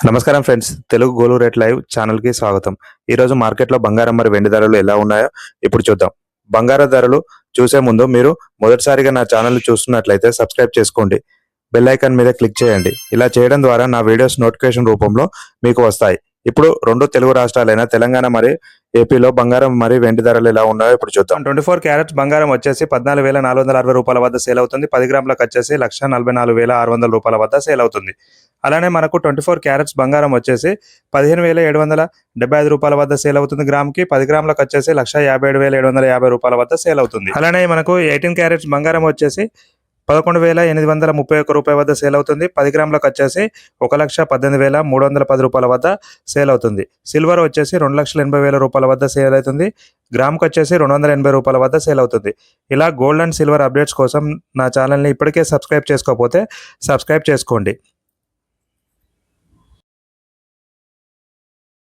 నమస్కారం friends, Telugu gold rate live ఛానల్కి స్వాగతం. ఈరోజు మార్కెట్లో బంగారం మరి వెండి ధరలు ఎలా ఉన్నాయో ఇప్పుడు చూద్దాం. బంగారం ధరలు చూసే ముందు మీరు మొదటిసారిగా నా ఛానల్ చూస్తున్నట్లయితే సబ్స్క్రైబ్ చేసుకోండి, బెల్ ఐకాన్ మీద క్లిక్ చేయండి. ఇలా చేయడం ద్వారా నా వీడియోస్ నోటిఫికేషన్ రూపంలో మీకు వస్తాయి. ఇప్పుడు రెండు తెలుగు రాష్ట్రాలైన తెలంగాణ మరి ఏపీలో బంగారం మరి వెండి ధరలు ఎలా ఉన్నాయో ఇప్పుడు చూద్దాం. 24 క్యారెట్స్ బంగారం వచ్చేసి 14,460 రూపాయల వద్ద సేల్ అవుతుంది. 10 గ్రాములకు వచ్చేసి 1,44,600 రూపాయల వద్ద సేల్ అవుతుంది. అలానే మనకు 24 క్యారెట్స్ బంగారం వచ్చేసి 15,775 రూపాయల వద్ద సేల్ అవుతుంది. గ్రామ్కి 10 గ్రాములకు వచ్చేసి 1,57,750 రూపాయల వద్ద సేల్ అవుతుంది. అలానే మనకు 18 క్యారెట్స్ బంగారం వచ్చేసి 11,831 రూపాయల వద్ద సేల్ అవుతుంది. 10 గ్రాములకు వచ్చేసి 1,18,310 రూపాయల వద్ద సేల్ అవుతుంది. సిల్వర్ వచ్చేసి 2,80,000 రూపాయల వద్ద సేల్ అవుతుంది. గ్రామ్కి వచ్చేసి 280 రూపాయల వద్ద సేల్ అవుతుంది. ఇలా గోల్డ్ అండ్ సిల్వర్ అప్డేట్స్ కోసం నా ఛానల్ని ఇప్పటికే సబ్స్క్రైబ్ చేసుకోకపోతే సబ్స్క్రైబ్ చేసుకోండి.